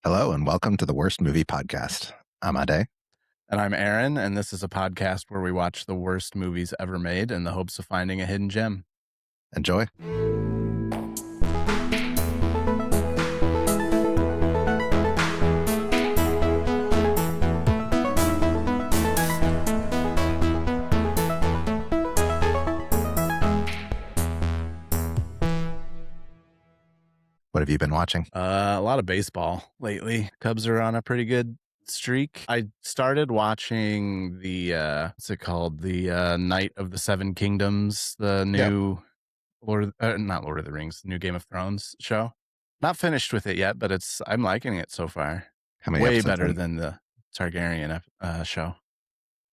Hello and welcome to the Worst Movie Podcast. I'm Ade. And I'm Aaron, and this is a podcast where we watch the worst movies ever made in the hopes of finding a hidden gem. Enjoy. What have you been watching? A lot of baseball lately. Cubs are on a pretty good streak. I started watching the what's it called? The Night of the Seven Kingdoms, the new not Lord of the Rings, new Game of Thrones show. Not finished with it yet, but I'm liking it so far. How many Way episodes better in? than the Targaryen show.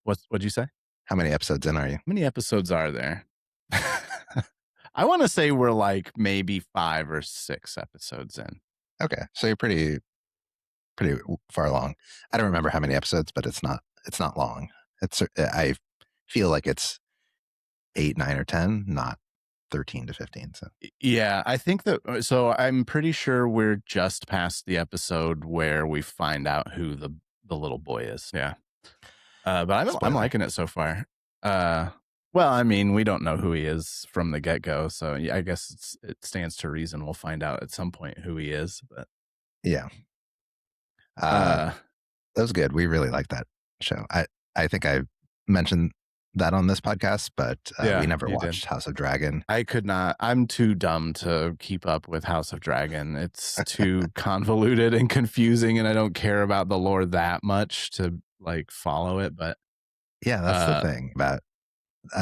What'd you say? How many episodes in are you? How many episodes are there? I want to say we're like maybe 5 or 6 episodes in. Okay, so you're pretty far along. I don't remember how many episodes, but it's not long. I feel like it's 8, 9, or 10, not 13 to 15. So Yeah, I think that. So I'm pretty sure we're just past the episode where we find out who the little boy is. Yeah, but I'm liking it so far. Well, I mean, we don't know who he is from the get-go, so yeah, I guess it stands to reason we'll find out at some point who he is. But yeah, that was good. We really like that show. I think I mentioned that on this podcast, but we never watched House of Dragon. I could not. I'm too dumb to keep up with House of Dragon. It's too convoluted and confusing, and I don't care about the lore that much to like follow it. But yeah, that's the thing about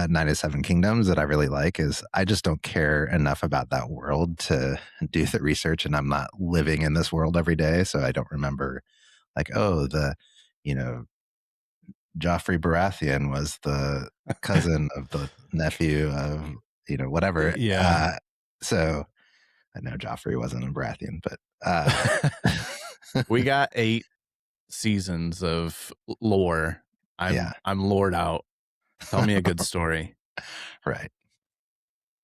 Night of the Seven Kingdoms that I really like is I just don't care enough about that world to do the research, and I'm not living in this world every day, so I don't remember like, oh, Joffrey Baratheon was the cousin of the nephew of whatever. Yeah. So I know Joffrey wasn't a Baratheon, but we got 8 seasons of lore. I'm lored out. Tell me a good story. Right.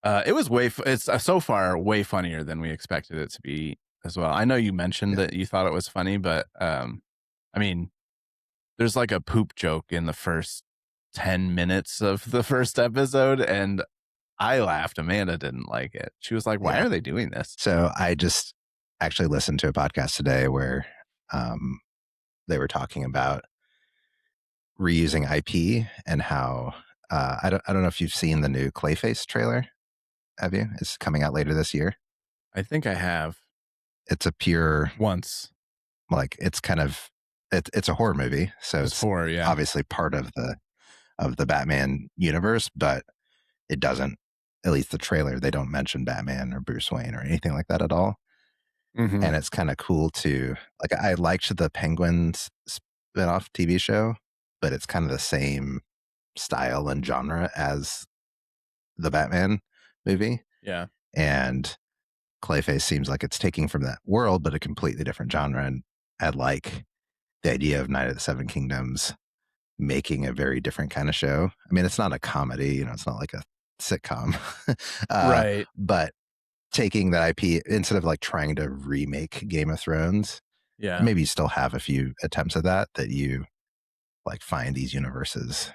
It was it's so far way funnier than we expected it to be as well. I know you mentioned that you thought it was funny, but I mean, there's like a poop joke in the first 10 minutes of the first episode, and I laughed. Amanda didn't like it. She was like, why are they doing this? So I just actually listened to a podcast today where they were talking about reusing IP and how I don't know if you've seen the new Clayface trailer. Have you? It's coming out later this year. I think I have. It's a pure once. Like it's kind of it's a horror movie, so it's horror, yeah. Obviously part of the Batman universe, but it doesn't. At least the trailer, they don't mention Batman or Bruce Wayne or anything like that at all. Mm-hmm. And it's kind of cool to like. I liked the Penguins spinoff TV show, but it's kind of the same style and genre as the Batman movie. Yeah. And Clayface seems like it's taking from that world, but a completely different genre. And I like the idea of Night of the Seven Kingdoms making a very different kind of show. I mean, it's not a comedy, it's not like a sitcom. Right. But taking that IP, instead of like trying to remake Game of Thrones, maybe you still have a few attempts at that you like find these universes,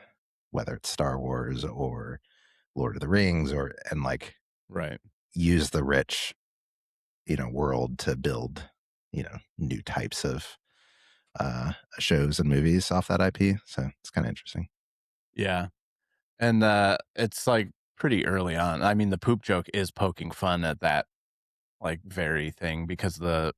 whether it's Star Wars or Lord of the Rings and like use the rich, world to build, new types of shows and movies off that IP. So it's kind of interesting. Yeah. And it's like pretty early on. I mean, the poop joke is poking fun at that like very thing because the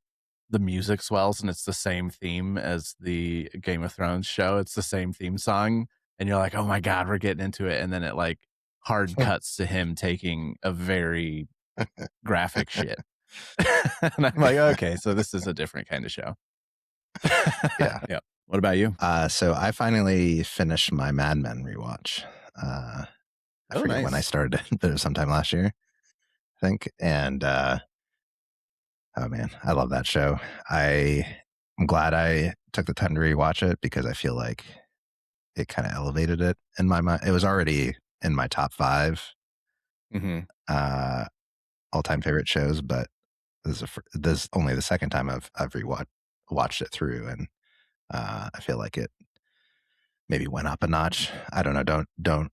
music swells and it's the same theme as the Game of Thrones show. It's the same theme song. And you're like, oh my God, we're getting into it. And then it like hard cuts to him taking a very graphic shit. And I'm like, okay, so this is a different kind of show. Yeah. Yeah. What about you? So I finally finished my Mad Men rewatch. I forget when I started it, but it was sometime last year, I think. And oh man, I love that show. I'm glad I took the time to rewatch it because I feel like it kind of elevated it in my mind. It was already in my top 5 all-time favorite shows, but this is only the second time I've watched it through, and I feel like it maybe went up a notch. I don't know. Don't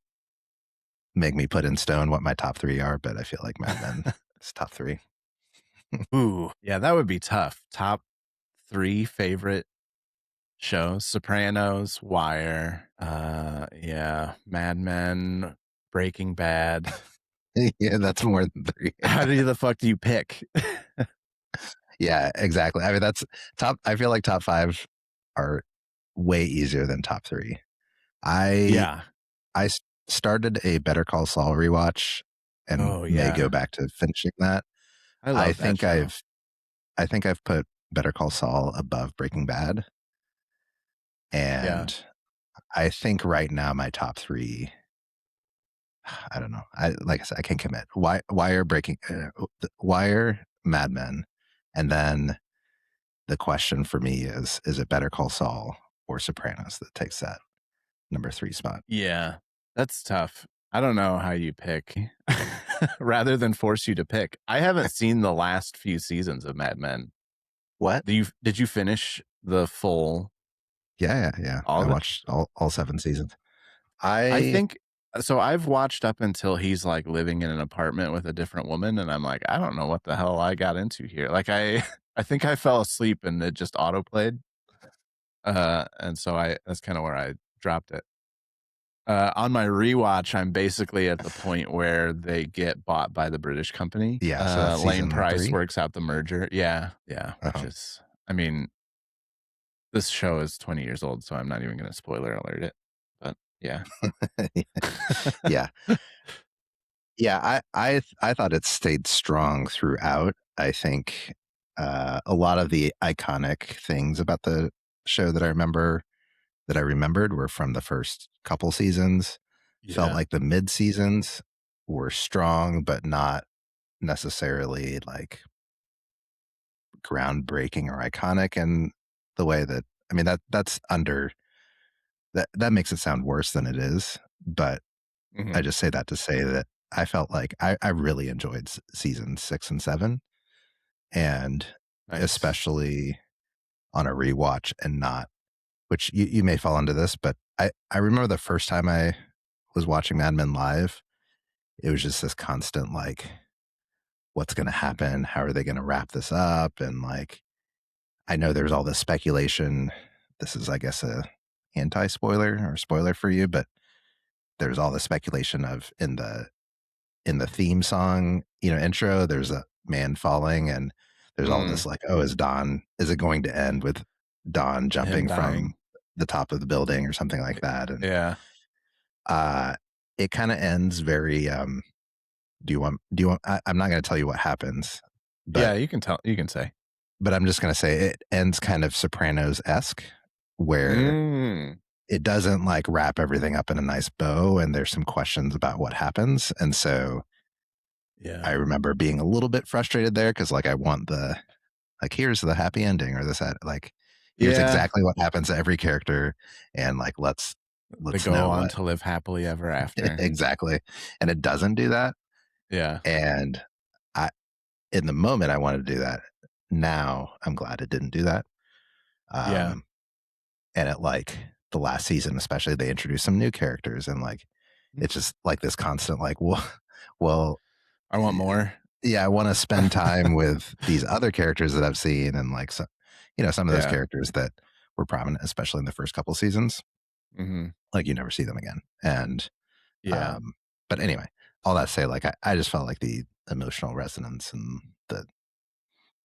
make me put in stone what my top 3 are, but I feel like Mad Men is top 3. Ooh, yeah, that would be tough. Top 3 favorite shows: Sopranos, Wire, yeah, Mad Men, Breaking Bad. Yeah, that's more than 3. How the fuck do you pick? Yeah, exactly. I mean, that's top. I feel like top 5 are way easier than top 3. I Yeah. I started a Better Call Saul rewatch and Oh, may go yeah. back to finishing that. I I love that think show. I've put Better Call Saul above Breaking Bad, Yeah. and I think right now my top 3. I don't know. Like I said, I can't commit. Wire, Mad Men, and then the question for me is it Better Call Saul or Sopranos that takes that number 3 spot? Yeah. That's tough. I don't know how you pick rather than force you to pick. I haven't seen the last few seasons of Mad Men. What? Did you finish the full? Yeah. All I of it? watched all 7 seasons. I I think so. I've watched up until he's like living in an apartment with a different woman, and I'm like, I don't know what the hell I got into here. Like I think I fell asleep and it just auto played. And so that's kind of where I dropped it. On my rewatch, I'm basically at the point where they get bought by the British company. yeah, so that's Lane season Price 3. works out the merger. Yeah, which Uh-huh. is, I mean, this show is 20 years old, so I'm not even going to spoiler alert it. But yeah. Yeah. Yeah, I thought it stayed strong throughout. I think a lot of the iconic things about the show that I remembered were from the first couple seasons. Felt Yeah. like the mid seasons were strong, but not necessarily like groundbreaking or iconic in the way that, I mean, that's under that makes it sound worse than it is. But I Mhm. just say that to say that I felt like I really enjoyed season 6 and 7, and Nice. especially on a rewatch, and not, which you may fall into this, but I remember the first time I was watching Mad Men live, it was just this constant like, what's going to happen? How are they going to wrap this up? And like, I know there's all this speculation. This is, I guess, a anti spoiler or spoiler for you, but there's all the speculation of in the theme song, intro, there's a man falling, and there's all Mm, this like, oh, is it going to end with Don him jumping from dying. the top of the building or something like that? And Yeah. uh, it kind of ends very. Do you want? I'm not going to tell you what happens, Yeah, but you can say. I'm just going to say it ends kind of Sopranos esque, where Mm, it doesn't like wrap everything up in a nice bow, and there's some questions about what happens, and so I yeah. remember being a little bit frustrated there because like I want the like, here's the happy ending, or this like here's Yeah. exactly what happens to every character, and like They let's go know on what to live happily ever after. exactly. And it doesn't do that. Yeah. And I in the moment I wanted to do that. Now I'm glad it didn't do that. Yeah. Um and at like the last season, especially, they introduced some new characters, and like it's just like this constant like, well, I want more. yeah, I want to spend time with these other characters that I've seen, and like some of those Yeah. characters that were prominent, especially in the first couple seasons. Mhm. Like you never see them again. And Yeah. but anyway, all that to say, like I just felt like the emotional resonance and the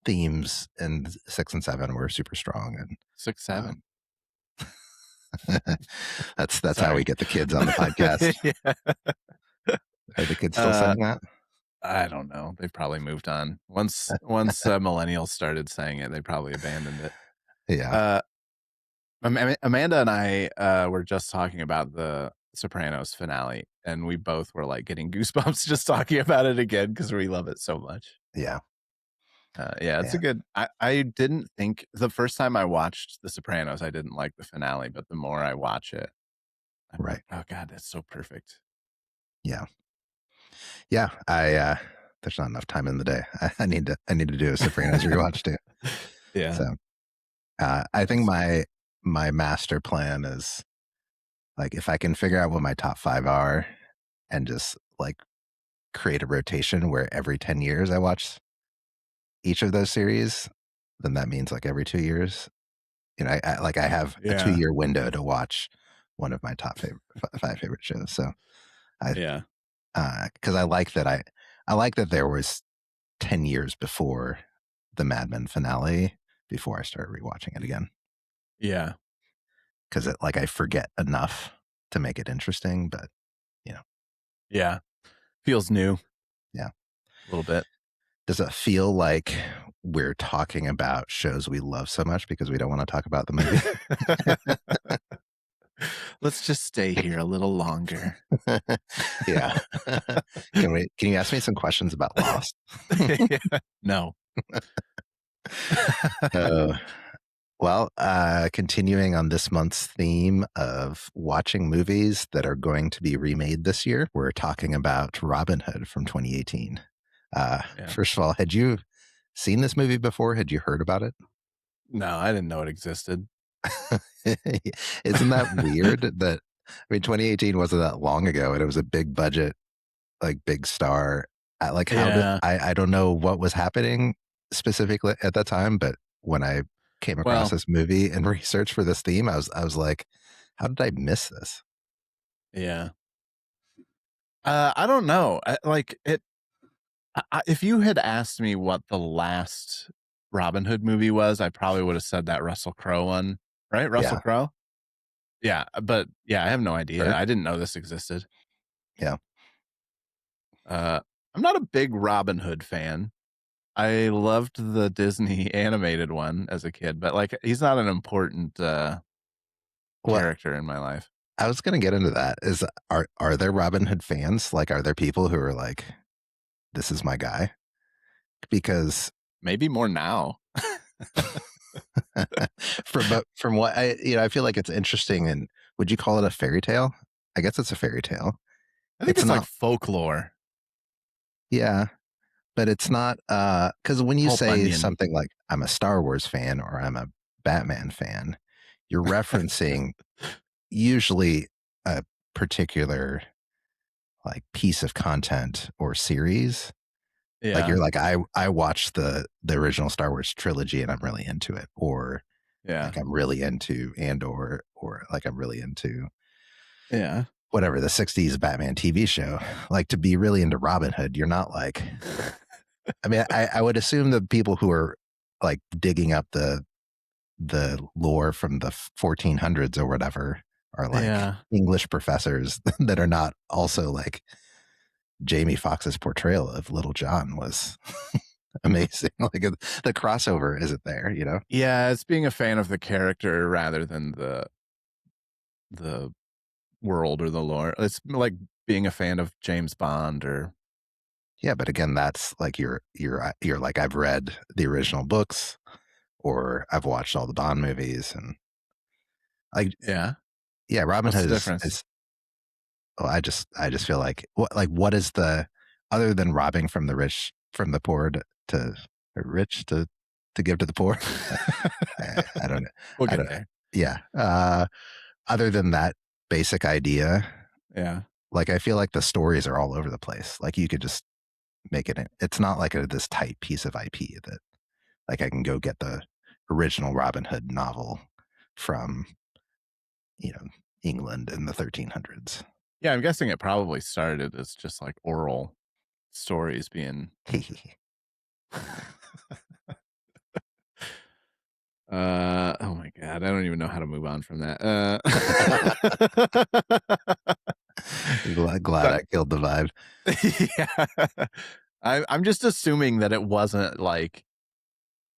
themes in 6 and 7 were super strong, and 6, 7. that's how we Sorry. get the kids on the podcast. Yeah. Are the kids still Uh, saying that? I don't know. They've probably moved on. Once millennials started saying it, they probably abandoned it. Yeah, Uh, Amanda and I were just talking about the Sopranos finale, and we both were like getting goosebumps just talking about it again because we love it so much. yeah, Yeah, it's a yeah, good. I didn't think the first time I watched The Sopranos, I didn't like the finale, but the more I watch it, I'm like, right, oh god, that's so perfect. yeah, yeah. There's not enough time in the day. I need to do a Sopranos rewatch too. Yeah. So I think my master plan is like if I can figure out what my top 5 are and just like create a rotation where every 10 years I watch each of those series, then that means like every 2 years, I have a 2-year window to watch one of my top 5 favorite shows. So yeah, because I like that there was 10 years before the Mad Men finale before I started rewatching it again. Yeah. Because I forget enough to make it interesting, but Yeah. Feels new. Yeah. A little bit. Does it feel like we're talking about shows we love so much because we don't want to talk about the movie? Let's just stay here a little longer. Yeah. Can you ask me some questions about Lost? No. Well, continuing on this month's theme of watching movies that are going to be remade this year, we're talking about Robin Hood from 2018. First of all, had you seen this movie before? Had you heard about it? No, I didn't know it existed. Isn't that weird that, 2018 wasn't that long ago and it was a big budget, like big star. I don't know what was happening specifically at that time, but when I came across this movie and researched for this theme, I was like, how did I miss this? Yeah. I don't know. If you had asked me what the last Robin Hood movie was, I probably would have said that Russell Crowe one, right? Russell Crowe? Yeah, but I have no idea. Sure. I didn't know this existed. Yeah. I'm not a big Robin Hood fan. I loved the Disney animated one as a kid, but he's not an important character in my life. I was going to get into that. Are there Robin Hood fans? Are there people who are like, this is my guy? Because maybe more now. from what I feel like it's interesting. And would you call it a fairy tale? I guess it's a fairy tale. I think it's like folklore. Yeah, but it's not because when you say something like I'm a Star Wars fan or I'm a Batman fan, you're referencing usually a particular piece of content or series. Yeah. You're like, I watched the original Star Wars trilogy and I'm really into it, or I'm really into Andor, or I'm really into whatever the 60s Batman TV show. To be really into Robin Hood, you're not like I would assume the people who are digging up the lore from the 1400s or whatever are English professors that are not also Jamie Foxx's portrayal of Little John was amazing. The crossover isn't there, Yeah, it's being a fan of the character rather than the world or the lore. It's like being a fan of James Bond or. Yeah, but again, that's you're like, I've read the original books or I've watched all the Bond movies and Robin Hood is I just feel like what is the, other than robbing from the rich, from the poor to rich to give to the poor. I don't know. We'll get there. Yeah. Other than that basic idea. Yeah. I feel like the stories are all over the place. You could just make it. It's not this tight piece of IP that I can go get the original Robin Hood novel from, England in the 1300s. Yeah, I'm guessing it probably started as just oral stories being. Oh my God, I don't even know how to move on from that. Glad I killed the vibe. Yeah. I'm just assuming that it wasn't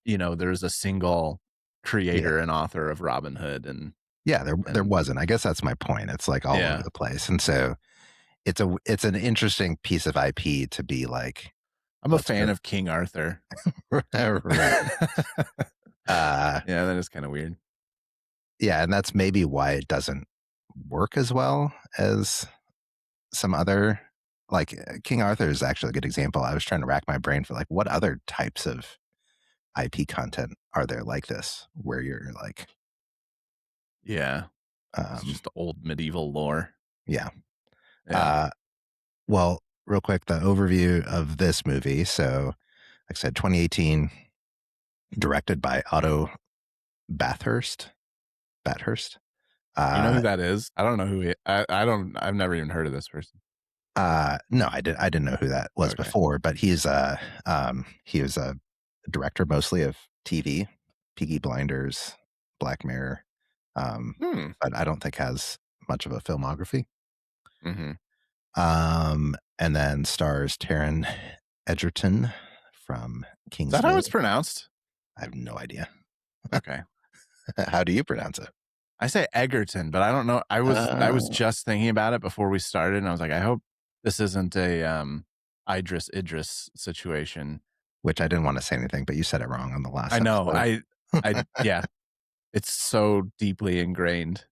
there's a single creator and author of Robin Hood and. Yeah, there wasn't. I guess that's my point. It's all over the place. And so it's an interesting piece of IP to be I'm a fan of King Arthur. Right. Yeah, that is kind of weird. Yeah, and that's maybe why it doesn't work as well as some other, King Arthur is actually a good example. I was trying to rack my brain for what other types of IP content are there like this, where you're like, yeah, it's just old medieval lore. Yeah. Yeah. Well, real quick, the overview of this movie. So, like I said, 2018, directed by Otto Bathurst. Bathurst. You know who that is? I don't know who he. I don't. I've never even heard of this person. No, I didn't know who that was before, but he was a director mostly of TV, Peaky Blinders, Black Mirror, but I don't think has much of a filmography. Mm-hmm. And then stars Taron Egerton from Kingsman. Is that how it's pronounced? I have no idea. Okay. How do you pronounce it? I say Egerton, but I don't know. I was just thinking about it before we started, and I was like, I hope this isn't a Idris situation. Which I didn't want to say anything, but you said it wrong on the last. I know. Episode. Yeah. It's so deeply ingrained.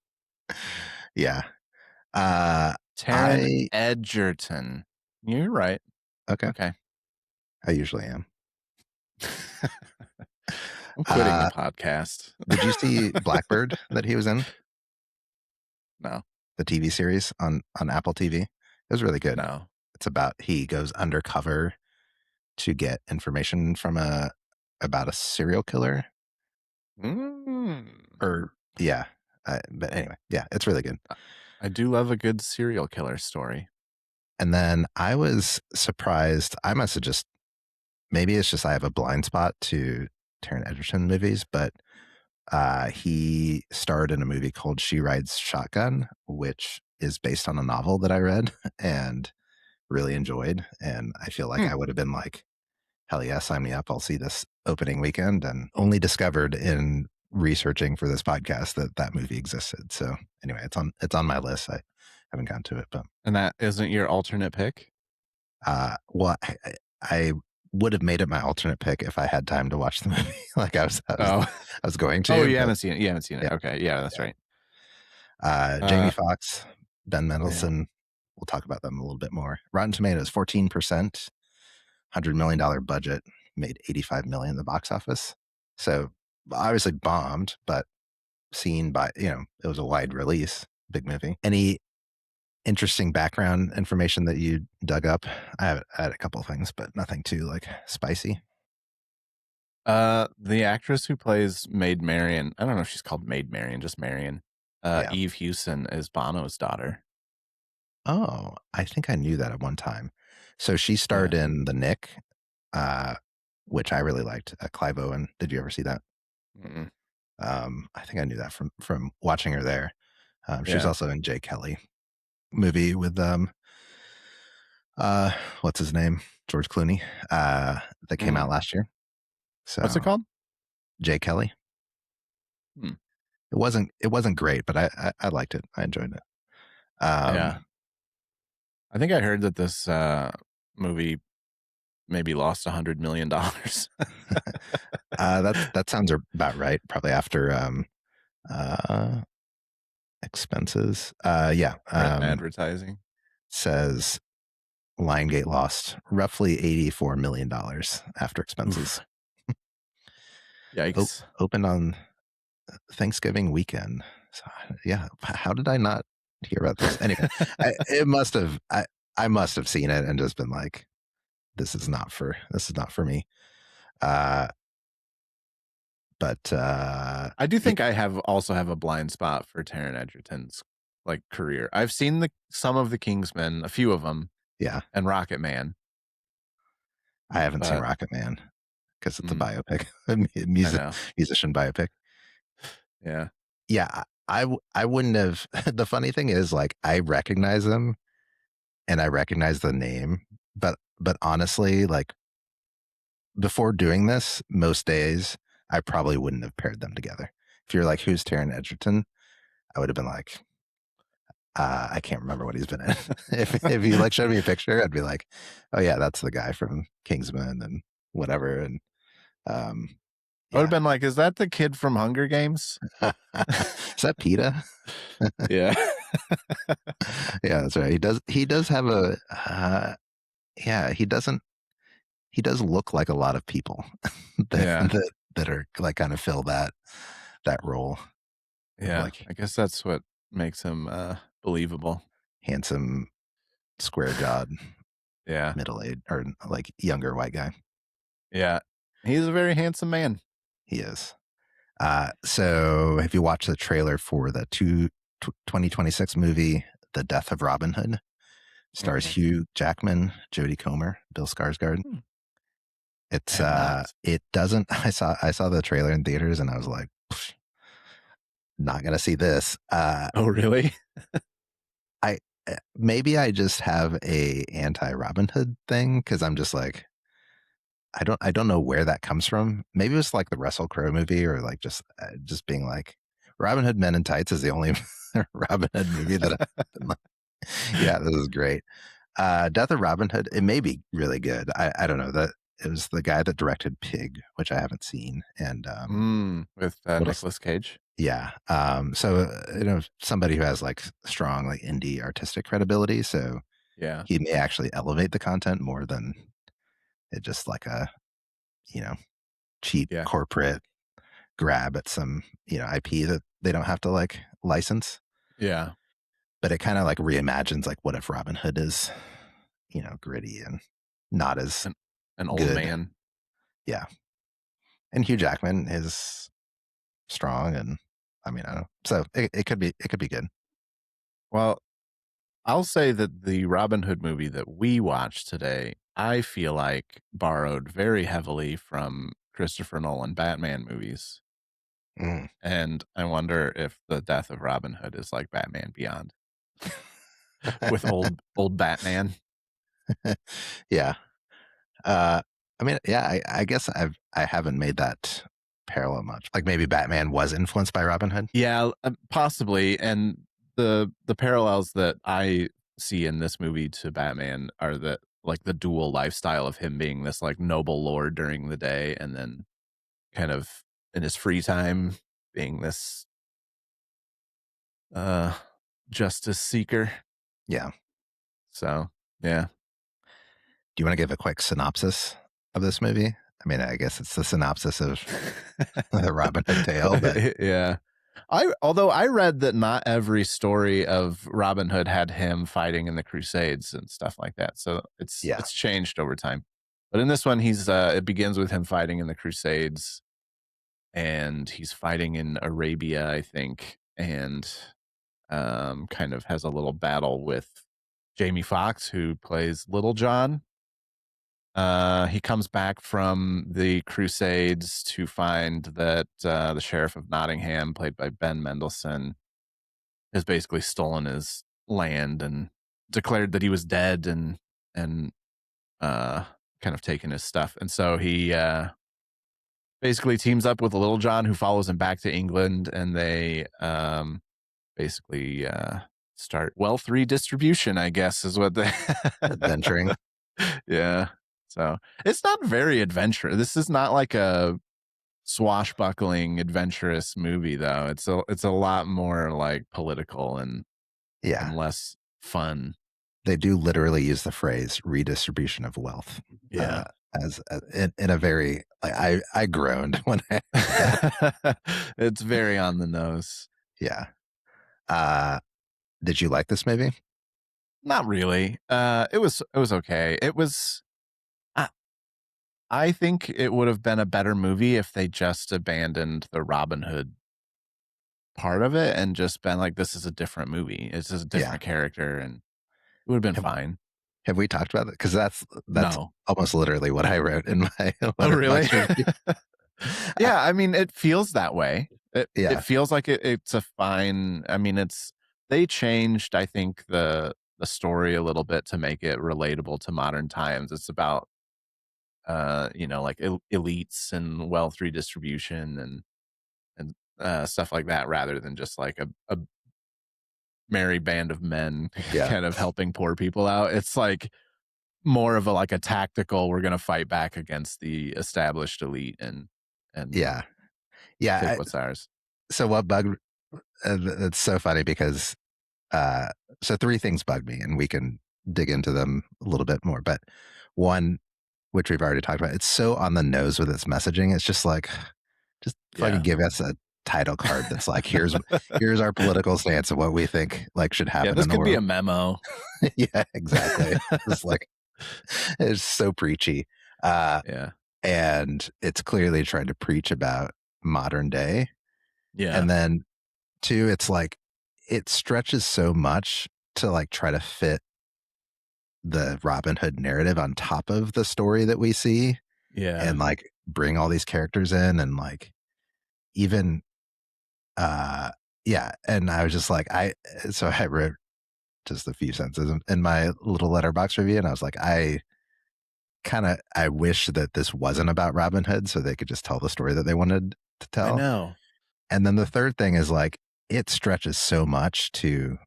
Yeah. Taron Egerton. You're right. Okay. I usually am. I'm quitting the podcast. Did you see Blackbird that he was in? No. The TV series on Apple TV. It was really good. No. It's about he goes undercover to get information from about a serial killer. Or yeah. But anyway, yeah, it's really good. I do love a good serial killer story. And then I was surprised. I must have just, maybe it's just I have a blind spot to Taron Egerton movies, but he starred in a movie called She Rides Shotgun, which is based on a novel that I read and really enjoyed. And I feel like I would have been like, hell yeah, sign me up. I'll see this opening weekend, and only discovered in researching for this podcast that movie existed. So anyway, it's on my list. I haven't gotten to it, but. And that isn't your alternate pick? Well, I would have made it my alternate pick if I had time to watch the movie. Like I was going to. Oh, you haven't seen it. You haven't seen it. Yeah. Okay. Yeah, that's right. Jamie Foxx, Ben Mendelsohn. Yeah. We'll talk about them a little bit more. Rotten Tomatoes, 14%, $100 million budget, made $85 million in the box office. So obviously bombed, but seen by, it was a wide release, big movie. Any interesting background information that you dug up? I had a couple of things, but nothing too like spicy. The actress who plays Maid Marian, I don't know if she's called Maid Marian, just Marian. Eve Hewson is Bono's daughter. Oh, I think I knew that at one time. So she starred in The Nick, which I really liked. Clive Owen. Did you ever see that? Mm-mm. I think I knew that from watching her there. She was also in Jay Kelly movie with what's his name? George Clooney. That came out last year. So what's it called? Jay Kelly. It wasn't great, but I liked it. I enjoyed it. Yeah. I think I heard that this movie maybe lost $100 million. That sounds about right. Probably after expenses. Advertising says Lionsgate lost roughly $84 million after expenses. Yikes. Opened on Thanksgiving weekend. So, yeah. How did I not hear about this? Anyway, I must have seen it and just been like, this is not for me. But I do think I also have a blind spot for Taron Egerton's like career. I've seen some of the Kingsmen, a few of them. Yeah. And Rocket Man. I haven't seen Rocket Man because it's a biopic, musician biopic. Yeah. Yeah. I wouldn't have. The funny thing is, like, I recognize him and I recognize the name, but honestly, like, before doing this, most days I probably wouldn't have paired them together. If you're like, who's Taron Egerton? I would have been like, I can't remember what he's been in. if you like showed me a picture, I'd be like, oh yeah, that's the guy from Kingsman and whatever. And I would have been like, is that the kid from Hunger Games? Is that PETA? Yeah. Yeah, that's right. He does have a he doesn't he does look like a lot of people that are like kind of fill that role. Yeah, Like I guess that's what makes him believable. handsome, square jawed, Yeah, middle aged or like younger white guy. yeah, he's a very handsome man. He is. So have you watched the trailer for the 2026 movie, The Death of Robin Hood? Stars Mm-mm. Hugh Jackman, Jodie Comer, Bill Skarsgård. I It's have not. it doesn't I saw the trailer in theaters and I was like, not gonna see this. Oh, really? I maybe I just have a anti Robin Hood thing because I'm just like I don't know where that comes from. Maybe it was like the Russell Crowe movie or like just being like Robin Hood Men in Tights is the only Robin Hood movie that I've been like, yeah, this is great. Death of Robin Hood, it may be really good. I don't know that it was the guy that directed Pig, which I haven't seen, and With what else? Nicolas Cage. Yeah. So somebody who has like strong like indie artistic credibility, so Yeah, he may actually elevate the content more than it just like a cheap yeah, corporate grab at some IP that they don't have to like license. yeah. But it kind of like reimagines like what if Robin Hood is gritty and not as An an old good. man. Yeah. And Hugh Jackman is strong, and I mean I don't know. So it could be good. Well, I'll say that the Robin Hood movie that we watched today, I feel like borrowed very heavily from Christopher Nolan Batman movies. Mm. And I wonder if the death of Robin Hood is like Batman Beyond with old Batman. Yeah. I mean, yeah, I guess I haven't made that parallel much. Like maybe Batman was influenced by Robin Hood. Yeah, possibly. And the parallels that I see in this movie to Batman are that like the dual lifestyle of him being this like noble lord during the day and then kind of in his free time being this uh justice seeker. Yeah. So, yeah. Do you want to give a quick synopsis of this movie? I mean, I guess it's the synopsis of the Robin Hood tale, but Yeah. Although I read that not every story of Robin Hood had him fighting in the Crusades and stuff like that. So yeah, it's changed over time. But in this one, he's it begins with him fighting in the Crusades, and he's fighting in Arabia, I think, and kind of has a little battle with Jamie Foxx, who plays Little John. He comes back from the Crusades to find that the Sheriff of Nottingham, played by Ben Mendelsohn, has basically stolen his land and declared that he was dead and kind of taken his stuff. And so he basically teams up with Little John, who follows him back to England, and they basically start wealth redistribution, I guess, is what they adventuring. Yeah. So it's not very adventurous. This is not like a swashbuckling adventurous movie though. It's a lot more like political Yeah, and less fun. they do literally use the phrase redistribution of wealth. Yeah. As in a very like I groaned when I It's very on the nose. yeah. Did you like this movie? Not really. It was okay. It was I, I think it would have been a better movie if they just abandoned the Robin Hood part of it and just been like, this is a different movie. It's just a Yeah. different character, and it would have been Have, fine. have we talked about it? Because that's No. almost literally what I wrote in my Oh, really? review. Yeah, I mean, it feels that way. It Yeah, feels like it's a fine. I mean, they changed, I think, the story a little bit to make it relatable to modern times. It's about like elites and wealth redistribution and stuff like that, rather than just like a merry band of men yeah, kind of helping poor people out. It's like more of like a tactical, we're gonna fight back against the established elite and yeah, yeah. take what's ours. So what bugged? It's so funny because so three things bug me, and we can dig into them a little bit more. But one, which we've already talked about. It's so on the nose with its messaging. It's just like, just fucking give us a title card that's like, here's our political stance of what we think like should happen this in the could world. be a memo. Yeah, exactly. It's like, it's so preachy. And it's clearly trying to preach about modern day. Yeah. And then two, it's like, it stretches so much to like try to fit the Robin Hood narrative on top of the story that we see. Yeah. And like bring all these characters in and like even and I was just like I wrote just a few sentences in my little letterbox review, and I was like, I wish that this wasn't about Robin Hood so they could just tell the story that they wanted to tell. I know. And then the third thing is like it stretches so much to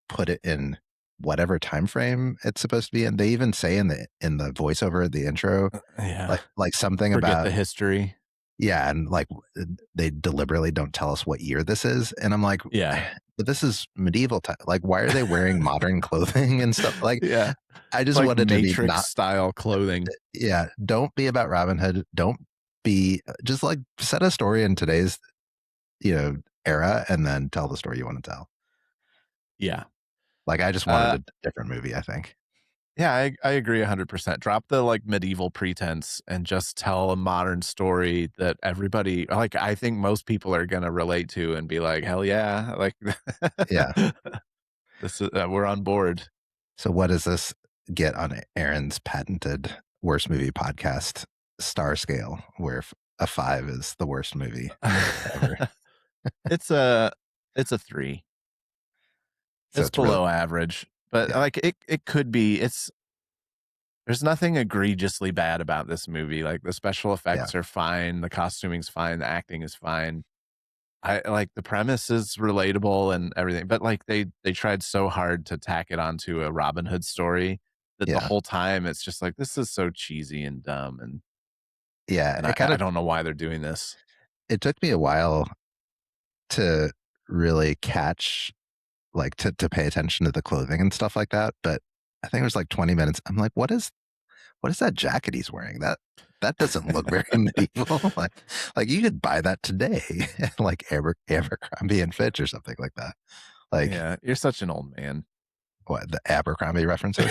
put it in whatever time frame it's supposed to be in. They even say in the voiceover at the intro, like something Forget about the history. Yeah, and like they deliberately don't tell us what year this is, and I'm like, but this is medieval time. Like, why are they wearing modern clothing and stuff? Like, I just like wanted Matrix to be not style clothing. Yeah, don't be about Robin Hood. Don't be just like set a story in today's era, and then tell the story you want to tell. Yeah, like I just wanted a different movie. I think. Yeah, I agree 100%. Drop the like medieval pretense and just tell a modern story that everybody like. I think most people are gonna relate to and be like, hell yeah, like this is we're on board. So what does this get on Aaron's patented worst movie podcast star scale, where a 5 is the worst movie ever? It's a 3. So it's below average. But like it could be. There's nothing egregiously bad about this movie. Like the special effects are fine, the costuming's fine, the acting is fine. I like the premise is relatable and everything, but like they tried so hard to tack it onto a Robin Hood story that the whole time it's just like this is so cheesy and dumb and I don't know why they're doing this. It took me a while to really catch, like to pay attention to the clothing and stuff like that, but I think it was like 20 minutes. I'm like, what is that jacket he's wearing? That doesn't look very medieval. like you could buy that today, like Abercrombie and Fitch or something like that. Like, yeah, you're such an old man. What, the Abercrombie references?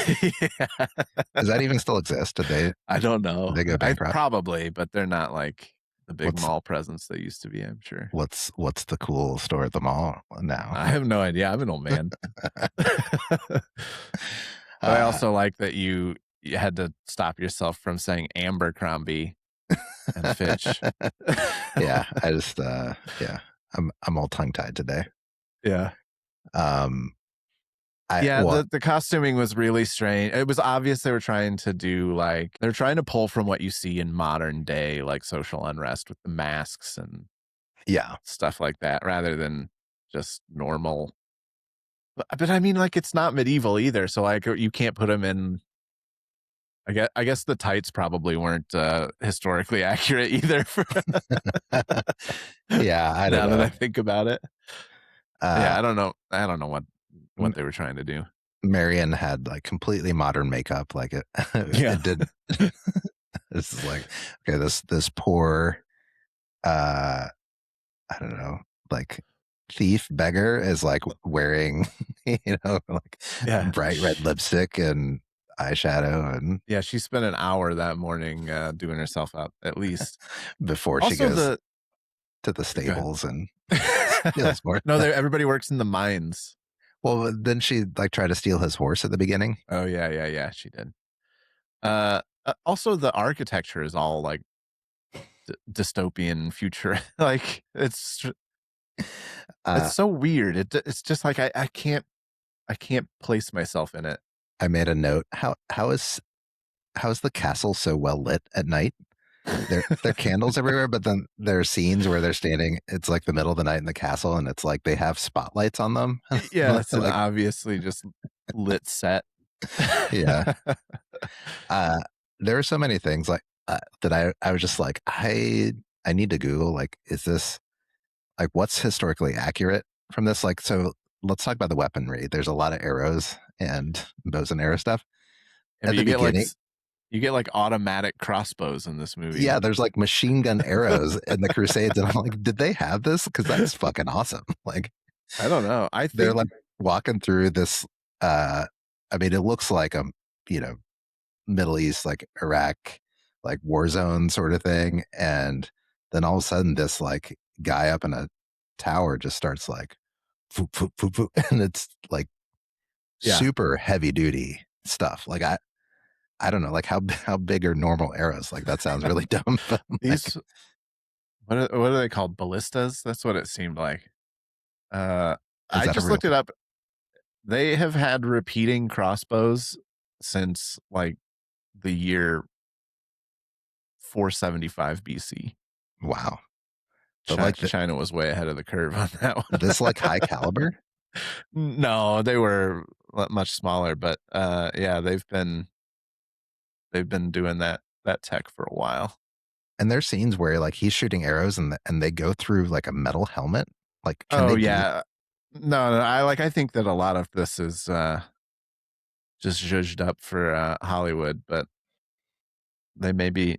Does that even still exist? Did they? I don't know. Did they go bankrupt? Probably, but they're not like the big mall presence they used to be. I'm sure. What's the cool store at the mall now? I have no idea. I'm an old man. But I also like that you had to stop yourself from saying Abercrombie and Fitch. Yeah, I just I'm all tongue tied today. Yeah. The costuming was really strange. It was obvious they were trying to do like they're trying to pull from what you see in modern day like social unrest with the masks and stuff like that rather than just normal. But I mean, like it's not medieval either, so like you can't put them in. I guess the tights probably weren't historically accurate either. Yeah, I don't know. Now that I think about it, I don't know. I don't know what they were trying to do. Marion had like completely modern makeup, like it. It did. This is like this poor, I don't know, like thief beggar is like wearing, like bright red lipstick and eyeshadow and she spent an hour that morning doing herself up at least before she goes to the stables and steals more. No, everybody works in the mines. Well, then she like tried to steal his horse at the beginning. Oh yeah, she did. Also, the architecture is all like dystopian future. Like it's so weird. It's just like I can't place myself in it. I made a note. How is the castle so well lit at night? There are candles everywhere, but then there are scenes where they're standing. It's like the middle of the night in the castle, and it's like they have spotlights on them. Yeah, it's like, obviously just lit set. Yeah. There are so many things like that. I was just like, I need to Google, like, is this like what's historically accurate from this? Like, so let's talk about the weaponry. There's a lot of arrows and bows and arrow stuff. At the beginning, You get like automatic crossbows in this movie. Yeah, there's like machine gun arrows in the Crusades, and I'm like, did they have this? Because that's fucking awesome. Like, I don't know. I they're think like walking through this. I mean, it looks like a Middle East, like Iraq, like war zone sort of thing, and then all of a sudden, this like guy up in a tower just starts like, foop, foop, foop, foop, and it's like super heavy duty stuff. Like I don't know, like how big are normal arrows? Like that sounds really dumb. But these what are they called? Ballistas? That's what it seemed like. I just looked it up. They have had repeating crossbows since like the year 475 BC. Wow. China was way ahead of the curve on that one. This like high caliber? No, they were much smaller, but yeah, they've been doing that tech for a while. And there's scenes where like he's shooting arrows and they go through like a metal helmet. Like, can they No, I think that a lot of this is just zhuzhed up for Hollywood, but they maybe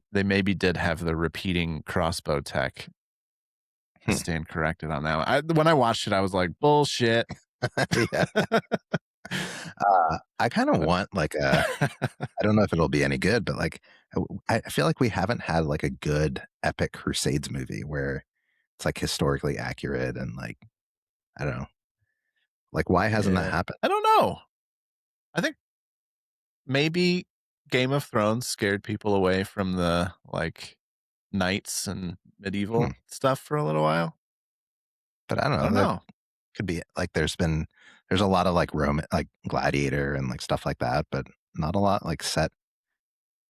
did have the repeating crossbow tech. Stand corrected on that one. When I watched it, I was like, bullshit. I kind of want like I don't know if it'll be any good, but like I feel like we haven't had like a good epic Crusades movie where it's like historically accurate and like I don't know. Like why hasn't that happened? I don't know. I think maybe Game of Thrones scared people away from the like knights and medieval stuff for a little while. But I don't know. Could be like there's a lot of like Roman like Gladiator and like stuff like that, but not a lot like set.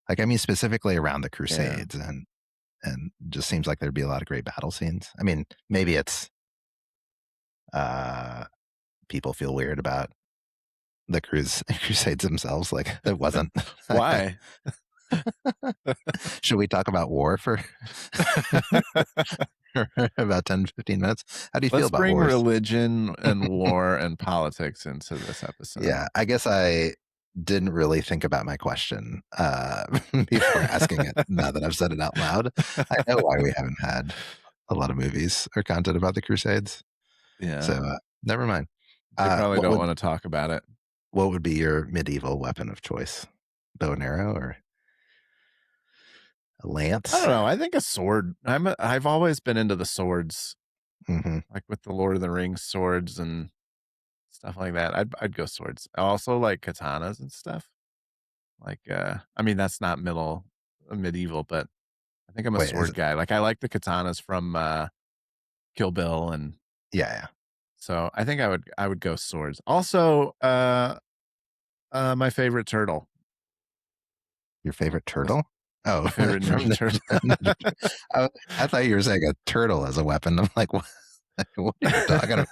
Like I mean specifically around the Crusades and just seems like there'd be a lot of great battle scenes. I mean, maybe it's people feel weird about the Crusades themselves. Like it wasn't. Why? Should we talk about war for about 10, 15 minutes? How do you feel about Let's bring wars? religion and war and politics into this episode. Yeah, I guess I didn't really think about my question before asking it. Now that I've said it out loud, I know why we haven't had a lot of movies or content about the Crusades. Yeah. So never mind. They probably don't want to talk about it. What would be your medieval weapon of choice? Bow and arrow or a lance? I don't know. I think a sword. I've always been into the swords, like with the Lord of the Rings swords and stuff like that. I'd go swords. I also like katanas and stuff. Like, I mean, that's not medieval, but I think I'm a sword guy. Like, I like the katanas from Kill Bill and yeah. So I think I would go swords. Also, my favorite turtle. Your favorite turtle? Oh, favorite ninja turtle. I thought you were saying a turtle as a weapon. I'm like, what are you talking about?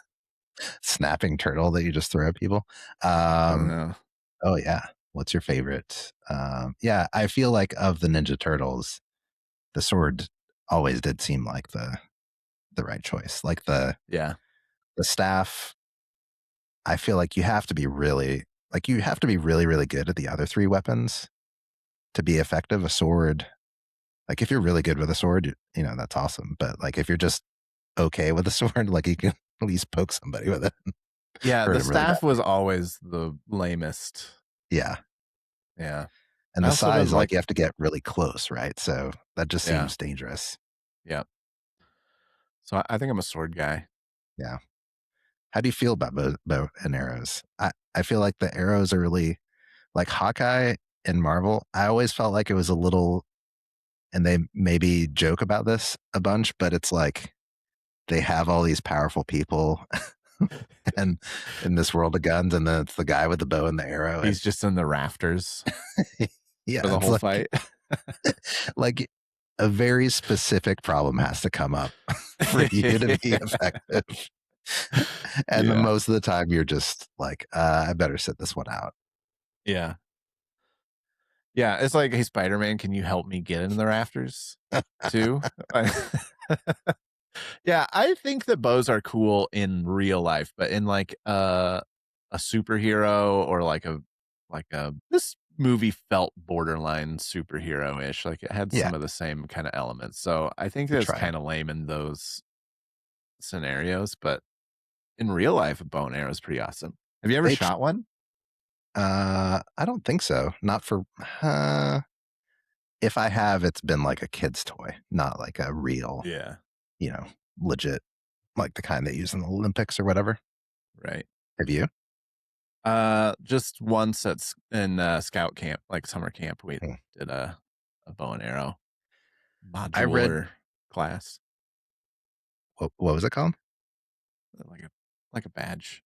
Snapping turtle that you just throw at people? Oh yeah. What's your favorite? Yeah, I feel like of the Ninja Turtles, the sword always did seem like the right choice. Like the staff. I feel like you have to be really really good at the other three weapons to be effective. A sword, like if you're really good with a sword, you know, that's awesome. But like if you're just okay with a sword, like you can at least poke somebody with it. Yeah, the staff was always the lamest. Yeah. Yeah. And the size, like you have to get really close, right? So that just seems dangerous. Yeah. So I think I'm a sword guy. Yeah. How do you feel about bow and arrows? I feel like the arrows are really like Hawkeye in Marvel. I always felt like it was a little, and they maybe joke about this a bunch, but it's like they have all these powerful people and in this world of guns, and then it's the guy with the bow and the arrow. He's just in the rafters. Yeah. For the whole fight. Like a very specific problem has to come up for you to be effective. And most of the time you're just like, I better sit this one out. Yeah. Yeah. It's like, hey, Spider-Man, can you help me get into the rafters too? Yeah. I think that bows are cool in real life, but in like a superhero or like a movie felt borderline superhero-ish. Like it had Yeah, some of the same kind of elements. So I think they that's tried. kind of lame in those scenarios, but in real life, a bow and arrow is pretty awesome. Have you ever They tr- shot one? I don't think so. Not for if I have, it's been like a kid's toy, not like a real, Yeah, you know, legit, like the kind they use in the Olympics or whatever. right. Have you? Just once in scout camp, like summer camp, we Hmm. did a bow and arrow I module read or class, what was it called? like a badge.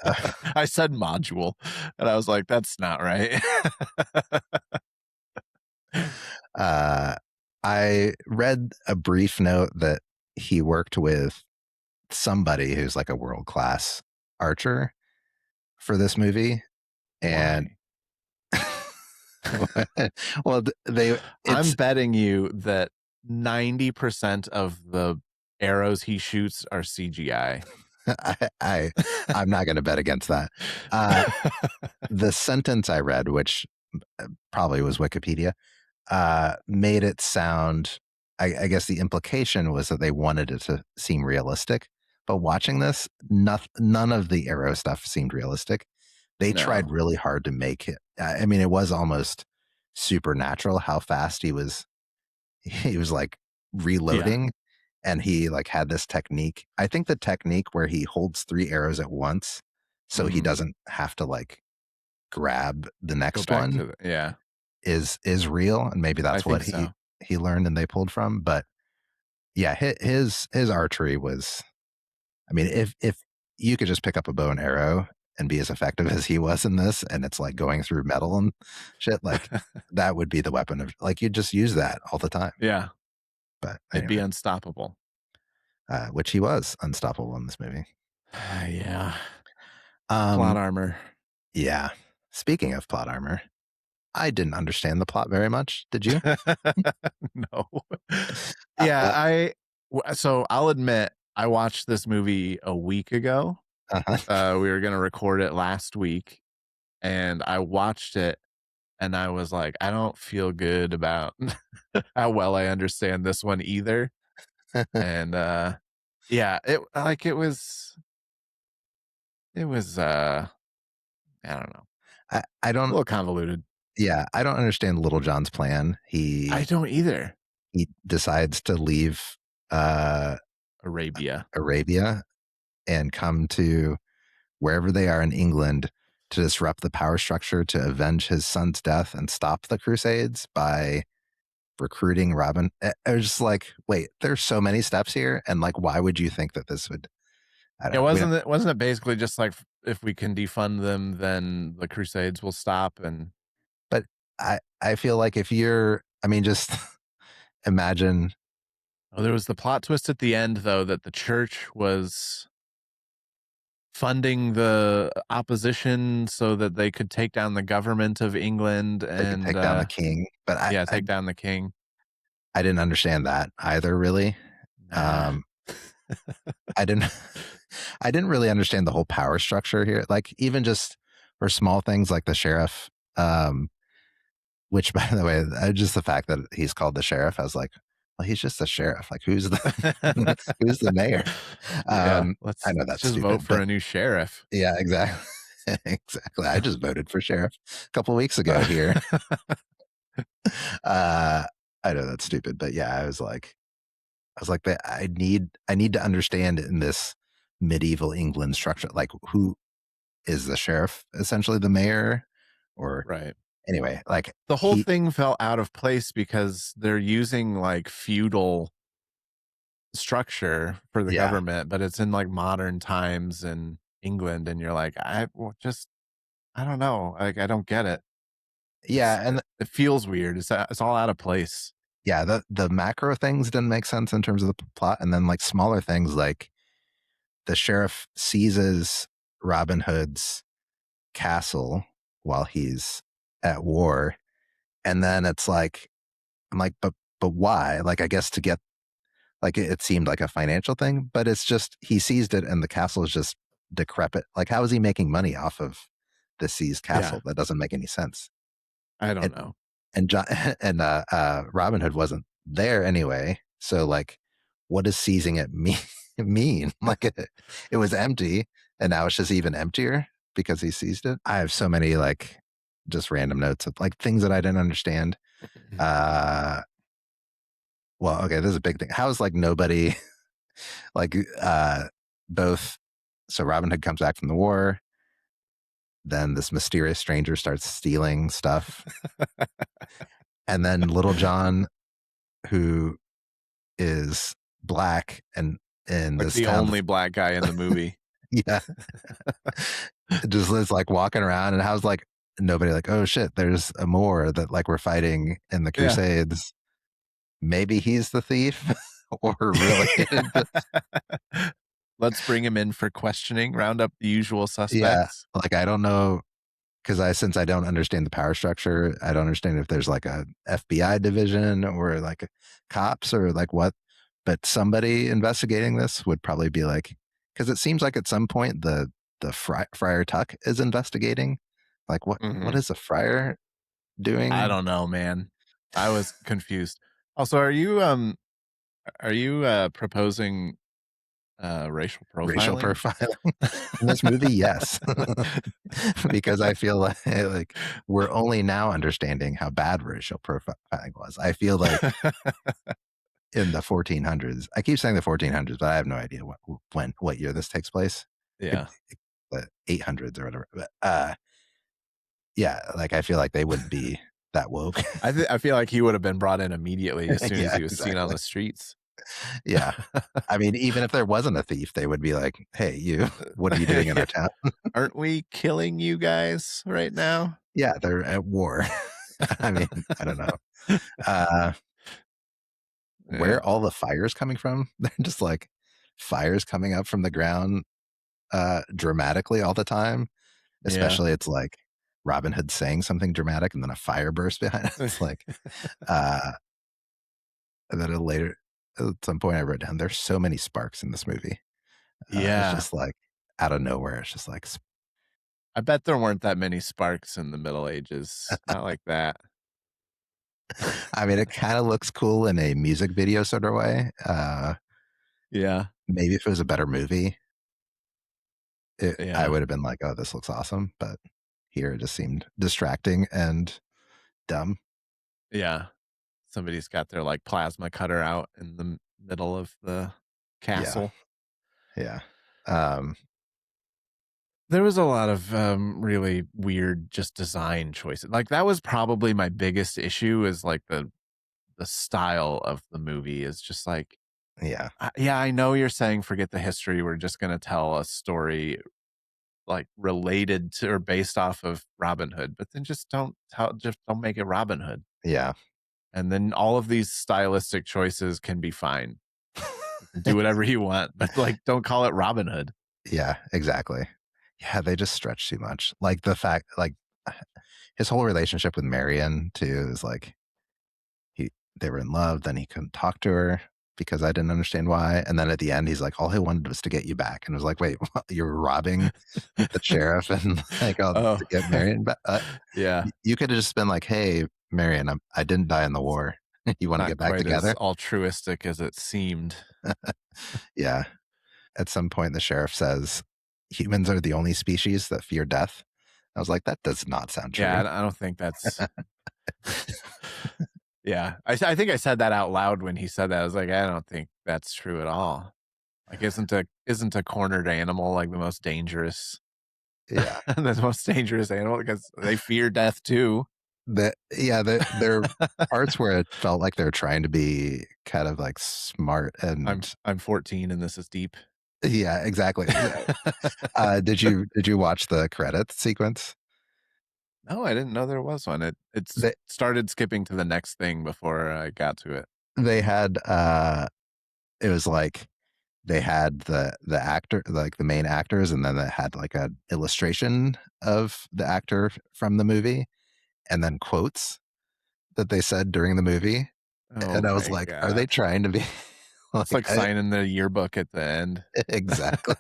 Uh, I said module, and I was like, "That's not right." uh, I read a brief note that he worked with somebody who's like a world class archer for this movie, and Why? well, they I'm it's betting you that 90% of the arrows he shoots are CGI. I I'm not going to bet against that. Uh, the sentence I read, which probably was Wikipedia, made it sound. I guess the implication was that they wanted it to seem realistic. But watching this, none of the arrow stuff seemed realistic. They tried No, really hard to make it. I mean, it was almost supernatural how fast he was. He was like yeah, reloading, and he like had this technique. I think the technique where he holds 3 arrows at once, so he mhm. doesn't have to like grab the Go next back one to the yeah, is real, and maybe I that's what think so. he learned and they pulled from. But yeah, his archery was. I mean, if you could just pick up a bow and arrow and be as effective as he was in this, and it's like going through metal and shit, like that would be the weapon of like you just use that all the time. Yeah, But it'd be anyway, unstoppable. which he was unstoppable in this movie. Yeah, plot Um, armor. yeah. Speaking of plot armor, I didn't understand the plot very much. Did you? No. Yeah, Uh, so I'll admit, I watched this movie a week ago. uh-huh. We were gonna record it last week, and I watched it, and I was like, "I don't feel good about how well I understand this one either." And, yeah, it was, I don't know, I a don't. little convoluted. Yeah, I don't understand Little John's plan. I don't either. He decides to leave uh, Arabia. Arabia and come to wherever they are in England to disrupt the power structure to avenge his son's death and stop the Crusades by recruiting Robin. I was just like, wait, there's so many steps here, and like, why would you think that this would? I Yeah, don't know. We don't, wasn't it basically just like, if we can defund them, then the Crusades will stop, and but I feel like if you're, I mean, just imagine. oh, there was the plot twist at the end, though, that the church was funding the opposition so that they could take down the government of England They could and, take down the king, but yeah, take down the king. I didn't understand that either. Really, Nah. um, I didn't. I didn't really understand the whole power structure here. Like even just for small things like the sheriff, which by the way, just the fact that he's called the sheriff, I was like, well, he's just the sheriff. Like who's the who's the mayor? Yeah, I let's know let's that's just vote stupid, for but a new sheriff. yeah, exactly. Exactly. I just voted for sheriff a couple weeks ago here. Uh, I know that's stupid, but yeah, I was like, I need to understand in this medieval England structure, like who is the sheriff essentially the mayor, or Right. anyway, like The whole he, thing felt out of place because they're using, like, feudal structure for the yeah, government, but it's in, like, modern times in England, and you're like, I don't know, like, I don't get it. yeah, and It feels weird. It's all out of place. yeah, the macro things didn't make sense in terms of the plot, and then like smaller things like the sheriff seizes Robin Hood's castle while he's at war, and then it's like I'm like, but why? Like I guess to get like it seemed like a financial thing, but it's just he seized it and the castle is just decrepit. Like how is he making money off of the seized Yeah. castle? That doesn't make any sense. I don't know. And John and Robin Hood wasn't there anyway. So like, what does seizing it mean? Like it was empty, and now it's just even emptier because he seized it. I have so many like just random notes of like things that I didn't understand. Well, okay, this is a big thing. How is like nobody like both? So Robin Hood comes back from the war. Then this mysterious stranger starts stealing stuff. And then Little John, who is black and in like this the town, only black guy in the movie. yeah, just is like walking around, and how's like nobody like, oh shit, there's a Moor that like we're fighting in the Crusades. Yeah. Maybe he's the thief, or really? Let's bring him in for questioning. Round up the usual suspects. Yeah, like I don't know. Because since I don't understand the power structure, I don't understand if there's like a FBI division or like cops or like what. But somebody investigating this would probably be like, because it seems like at some point the Friar Tuck is investigating. Like what is a friar doing? I don't know, man. I was confused. Also, are you proposing racial profiling? Racial profiling in this movie? Yes. Because I feel like we're only now understanding how bad racial profiling was. I feel like in the 1400s, I keep saying the 1400s, but I have no idea what year this takes place. Yeah. The 800s or whatever. But yeah, like I feel like they wouldn't be that woke. I feel like he would have been brought in immediately as soon as he was seen on the streets. Yeah. I mean, even if there wasn't a thief, they would be like, hey, you, what are you doing in our town? Aren't we killing you guys right now? Yeah, they're at war. I mean, I don't know. Where all the fires coming from? They're just like fires coming up from the ground dramatically all the time. Especially it's like Robin Hood saying something dramatic and then a fire burst behind it. It's like and then later at some point I wrote down there's so many sparks in this movie. It's just like out of nowhere. It's just like I bet there weren't that many sparks in the Middle Ages. Not like that. I mean, it kind of looks cool in a music video sort of way. Yeah. Maybe if it was a better movie, I would have been like, oh, this looks awesome. But here it just seemed distracting and dumb. Yeah. Somebody's got their like plasma cutter out in the middle of the castle. Yeah. There was a lot of really weird just design choices. Like that was probably my biggest issue is like the style of the movie is just like, I know you're saying forget the history. We're just going to tell a story like related to or based off of Robin Hood, but then just don't make it Robin Hood. Yeah. And then all of these stylistic choices can be fine. You can do whatever you want, but like don't call it Robin Hood. Yeah, exactly. Yeah, they just stretch too much. Like the fact, like his whole relationship with Marion too is like they were in love, then he couldn't talk to her because I didn't understand why. And then at the end, he's like, all he wanted was to get you back. And it was like, wait, what? You're robbing the sheriff and like, to get Marion back? Yeah. You could have just been like, hey, Marion, I didn't die in the war. You want to get back together? As altruistic as it seemed. Yeah. At some point, the sheriff says, humans are the only species that fear death. I was like, that does not sound true. Yeah, I don't think that's... Yeah, I think I said that out loud when he said that. I was like, I don't think that's true at all. Like, isn't a cornered animal like the most dangerous? Yeah, the most dangerous animal because they fear death too. There are parts where it felt like they're trying to be kind of like smart. And I'm 14 and this is deep. Yeah, exactly. Did you watch the credits sequence? No, I didn't know there was one. It started skipping to the next thing before I got to it. They had it was like they had the actor, like the main actors, and then it had like an illustration of the actor from the movie, and then quotes that they said during the movie. And I was like, are they trying to be it's like signing the yearbook at the end? Exactly.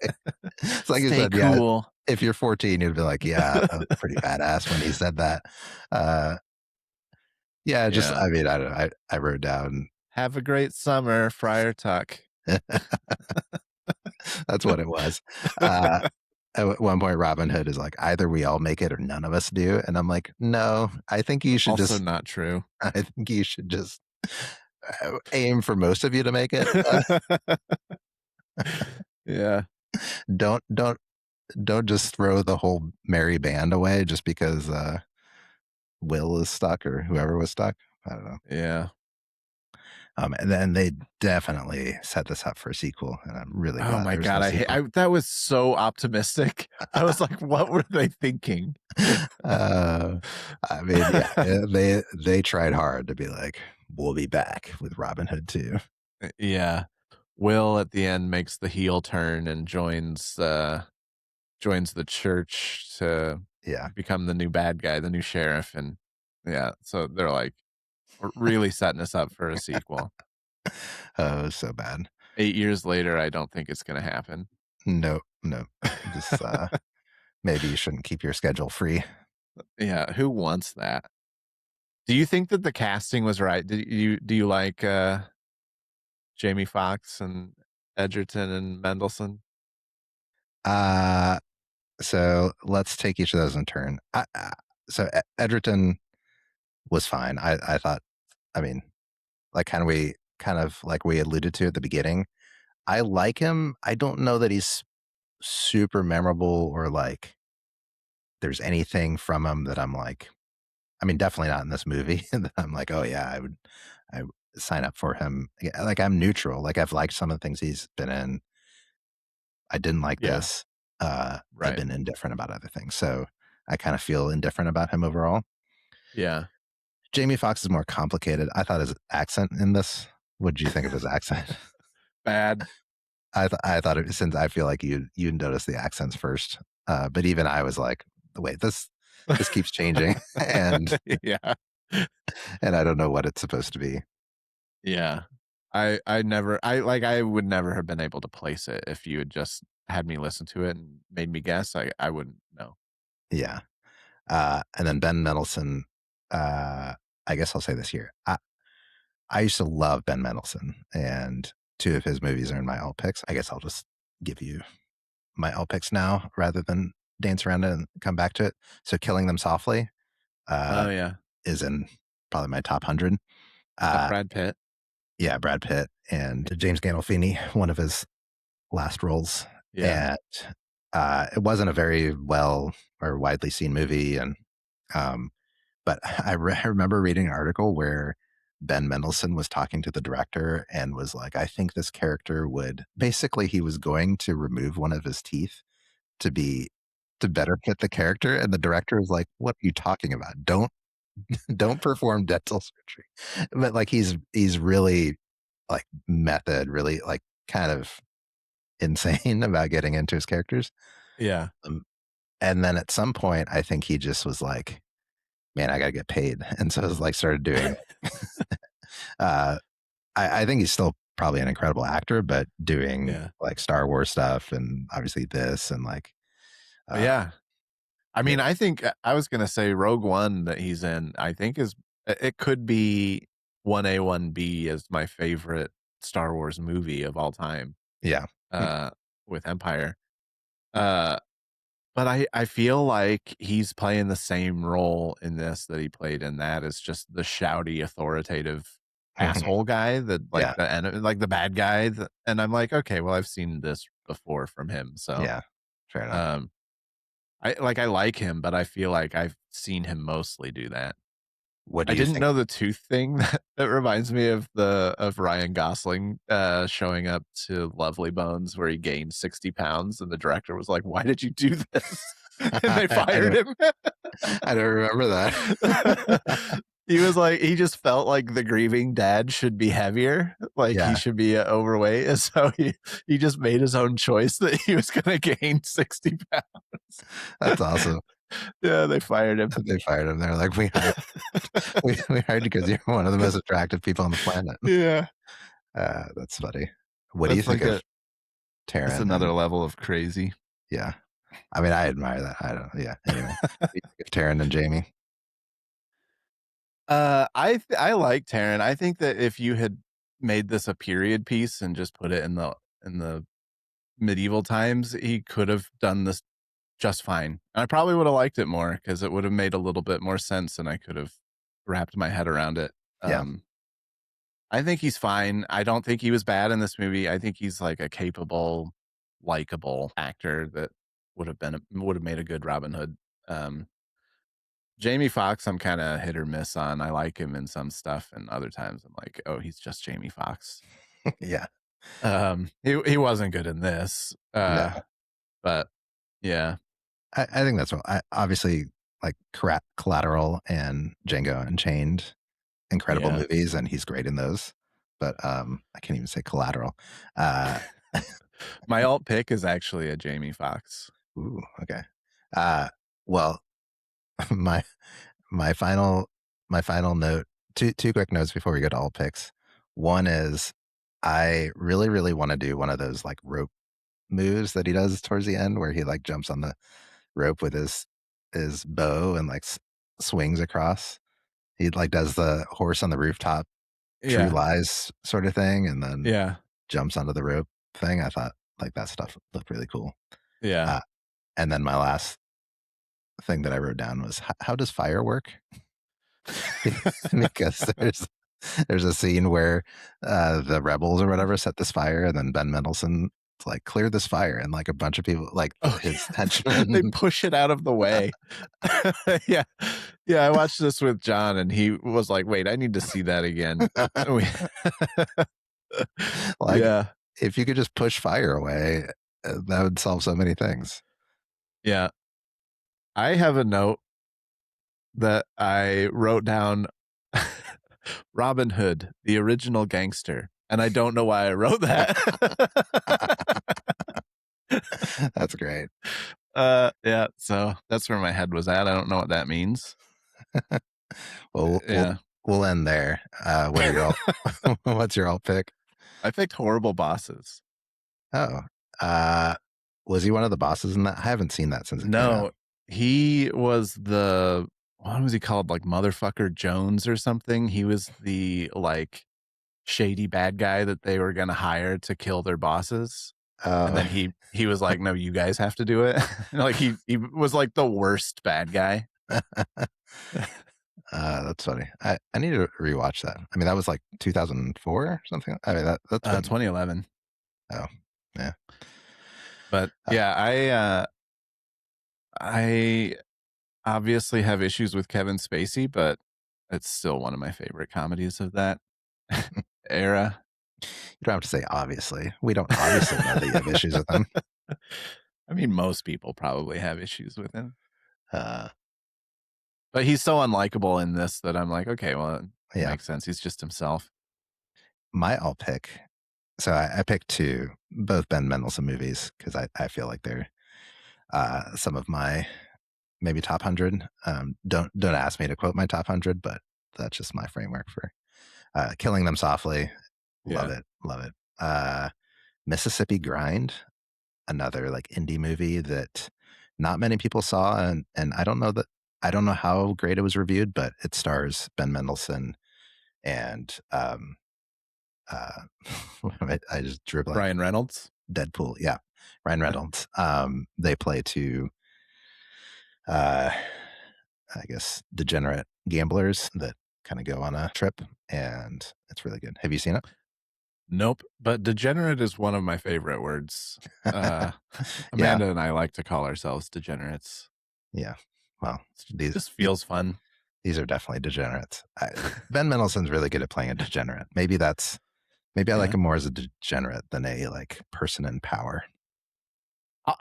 It's like you said, cool. If you're 14, you'd be like, yeah, that was pretty badass when he said that. Yeah, just Yeah. I mean, I don't know. I wrote down. Have a great summer, Friar Tuck. That's what it was. At one point, Robin Hood is like, either we all make it or none of us do, and I'm like, no, I think you should Also just. not true. I think you should just aim for most of you to make it. Yeah. Don't don't just throw the whole merry band away just because Will is stuck or whoever was stuck. I don't know. Yeah. And then they definitely set this up for a sequel, and I'm really Oh glad my there's no god, sequel. that was so optimistic. I was like, what were they thinking? I mean, yeah, they tried hard to be like, we'll be back with Robin Hood too. Yeah. Will at the end makes the heel turn and joins the church to Yeah. become the new bad guy, the new sheriff, and yeah, so they're like really setting us up for a sequel. Oh, so bad. 8 years later, I don't think it's gonna happen. No, no. Just maybe you shouldn't keep your schedule free. Yeah, who wants that? Do you think that the casting was right? Do you like Jamie Foxx and Egerton and Mendelsohn? Uh so let's take each of those in turn. So Edgerton was fine. I thought. I mean, like kind of like we alluded to at the beginning. I like him. I don't know that he's super memorable or like there's anything from him that I'm like. I mean, definitely not in this movie. That I'm like, oh yeah, I would sign up for him. Yeah, like I'm neutral. Like I've liked some of the things he's been in. I didn't like Yeah, this. I've right. been indifferent about other things. So I kind of feel indifferent about him overall. Yeah. Jamie Foxx is more complicated. I thought his accent in this. What did you think of his accent? Bad. I thought it, since I feel like you noticed the accents first, but even I was like, wait, this keeps changing, Yeah. and I don't know what it's supposed to be. Yeah. I would never have been able to place it if you had just had me listen to it and made me guess. I wouldn't know. Yeah, and then Ben Mendelsohn. Uh, I guess I'll say this here. I used to love Ben Mendelsohn, and two of his movies are in my alt picks. I guess I'll just give you my alt picks now rather than dance around it and come back to it. So, Killing Them Softly Oh uh, yeah. is in probably my top 100. That Uh, Brad Pitt. yeah, Brad Pitt and James Gandolfini, one of his last roles, Yeah. and it wasn't a very well or widely seen movie, and um, but I remember reading an article where Ben Mendelsohn was talking to the director and was like, I think this character would basically he was going to remove one of his teeth to be to better fit the character. And the director was like, what are you talking about? Don't perform dental surgery. But like he's really like method, really like kind of insane about getting into his characters. Yeah. Um, and then at some point, I think he just was like, man, I gotta get paid. And so was like started doing uh I think he's still probably an incredible actor, but doing Yeah. like Star Wars stuff and obviously this and like uh Yeah. I yeah, mean, I think I was gonna say Rogue One that he's in, I think it could be 1A, 1B as my favorite Star Wars movie of all time, yeah. Hmm. uh, with Empire. Uh, but I feel like he's playing the same role in this that he played in that. It's just the shouty, authoritative asshole guy that like Yeah, like the bad guy. And I'm like, okay, well, I've seen this before from him, so yeah. Fair enough. um, I like him, but I feel like I've seen him mostly do that. What I do you didn't think? know the tooth thing that reminds me of Ryan Gosling, showing up to Lovely Bones where he gained 60 pounds, and the director was like, "Why did you do this?" And they I fired don't him. I don't remember that. He was like he just felt like the grieving dad should be heavier, like he Yeah, should be, overweight, and so he just made his own choice that he was gonna gain 60 pounds. that's awesome. Yeah, they fired him. They fired him. They're like, we hired you because you're one of the most attractive people on the planet. Yeah. That's funny. What do you That's think like of that's Taron another and level of crazy. yeah. I mean, I admire that. I don't know. Yeah. Anyway, what do you think of Taron and Jamie? I like Taron. I think that if you had made this a period piece and just put it in the medieval times, he could have done this just fine. And I probably would have liked it more because it would have made a little bit more sense and I could have wrapped my head around it. Yeah. I think he's fine. I don't think he was bad in this movie. I think he's like a capable, likable actor that would have made a good Robin Hood. Jamie Foxx, I'm kind of hit or miss on. I like him in some stuff, and other times I'm like, oh, he's just Jamie Foxx. Yeah. He wasn't good in this. No. But yeah. I think that's what obviously like Collateral and Django Unchained, incredible movies, and he's great in those. But I can't even say Collateral. My alt pick is actually a Jamie Foxx. Ooh, okay. Well, my final note. Two quick notes before we go to alt picks. One is I really, really want to do one of those like rope moves that he does towards the end, where he like jumps on the rope with his bow and like swings across. He like does the horse on the rooftop, True Lies sort of thing, and then jumps onto the rope thing. I thought like that stuff looked really cool. Yeah. And then my last thing that I wrote down was how does fire work? Because there's a scene where the rebels or whatever set this fire, and then Ben Mendelsohn like clear this fire, and like a bunch of people like his henchmen they push it out of the way. yeah I watched this with John and he was like, wait, I need to see that again. Like, if you could just push fire away, that would solve so many things. Yeah, I have a note that I wrote down. Robin Hood, the original gangster. And I don't know why I wrote that. That's great. Yeah, so that's where my head was at. I don't know what that means. Well, we'll end there. What are your what's your alt pick? I picked Horrible Bosses. Oh, was he one of the bosses in that? I haven't seen that since it came out. He was what was he called? Like Motherfucker Jones or something. He was the like shady bad guy that they were going to hire to kill their bosses. And then he was like, no, you guys have to do it. Like he was like the worst bad guy. That's funny. I need to rewatch that. I mean, that was like 2004 or something. I mean, that's 2011. Oh, yeah. But yeah, I obviously have issues with Kevin Spacey, but it's still one of my favorite comedies of that era. You don't have to say obviously. We don't obviously know that you have issues with him. I mean, most people probably have issues with him. But he's so unlikable in this that I'm like, okay, well, it makes sense. He's just himself. My alt pick. So I picked two, both Ben Mendelsohn movies, because I feel like they're some of my maybe top 100. Don't ask me to quote my top 100, but that's just my framework for Killing Them Softly. Love it. Mississippi Grind, another like indie movie that not many people saw, and I don't know how great it was reviewed, but it stars Ben Mendelsohn and I just drew a blank. Ryan Reynolds. Deadpool, yeah. Ryan Reynolds. They play two I guess degenerate gamblers that kind of go on a trip, and it's really good. Have you seen it? Nope, but degenerate is one of my favorite words. Amanda and I like to call ourselves degenerates. Yeah. Well, this feels fun. These are definitely degenerates. Ben Mendelsohn's really good at playing a degenerate. Maybe I like him more as a degenerate than a like person in power.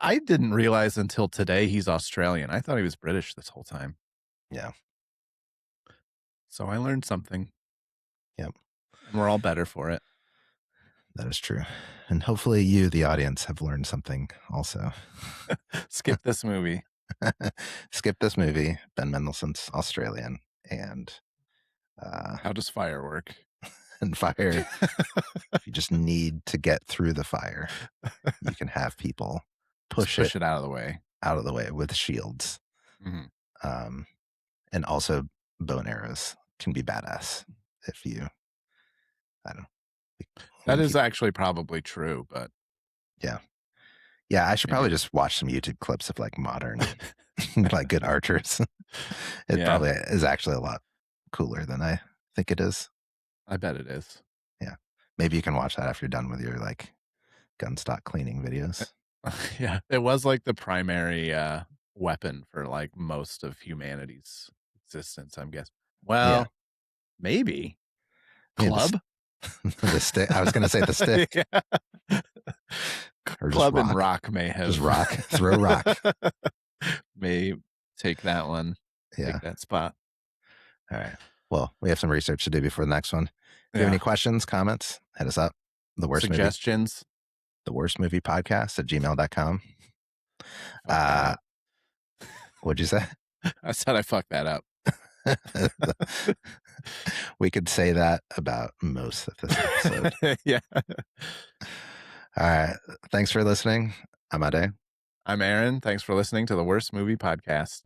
I didn't realize until today he's Australian. I thought he was British this whole time. Yeah. So I learned something. Yep. And we're all better for it. That is true. And hopefully you, the audience, have learned something also. Skip this movie. Skip this movie. Ben Mendelsohn's Australian. And how does fire work? And fire, you just need to get through the fire. You can have people push it out of the way with shields. Mm-hmm. And also bow and arrows. can be badass if you, I don't know. That is actually probably true, but yeah. Yeah, I should probably just watch some YouTube clips of like modern, like good archers. It probably is actually a lot cooler than I think it is. I bet it is. Yeah. Maybe you can watch that after you're done with your like gun stock cleaning videos. Yeah, it was like the primary weapon for like most of humanity's existence, I'm guessing. Well, maybe. Club? The stick. I was going to say the stick. Or Club and rock may have. Just rock. Throw rock. May take that one. Take that spot. All right. Well, we have some research to do before the next one. If you have any questions, comments, hit us up. The worst suggestions. The worst movie podcast at gmail.com. What'd you say? I said I fucked that up. We could say that about most of this episode. Yeah. All right. Thanks for listening. I'm Ade. I'm Aaron. Thanks for listening to the Worst Movie Podcast.